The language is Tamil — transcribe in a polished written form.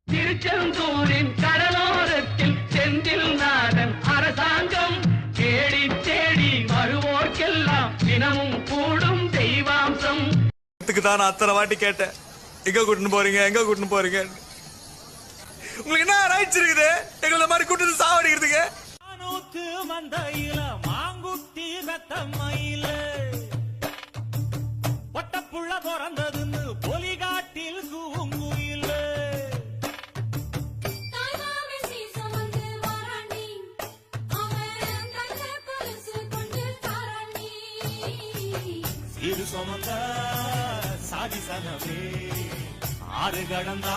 திருச்செந்தூரின் கடலோரத்தில் செந்தில் நாதன் அரசாங்கம் தேடி தேடி வருவோர்க்கெல்லாம் தினமும் கூடும் தெய்வாம்சம். தான் நான் அத்தனை வாட்டி கேட்டேன், எங்க கூட்டின்னு போறீங்க, எங்க கூட்டின்னு போறீங்க. உங்களுக்கு என்ன ரைட்ஸ் இருக்குது எங்களை மாதிரி கூட்டு சாவடிக்கிறதுக்கு? மந்தையில மாங்குட்டி வெத்தம்மையில பட்டப்புள்ள பிறந்ததுன்னு பொலிகாட்டில் கூங்குயில இது சுமந்த சாதி சனவே ஆறு கடந்தா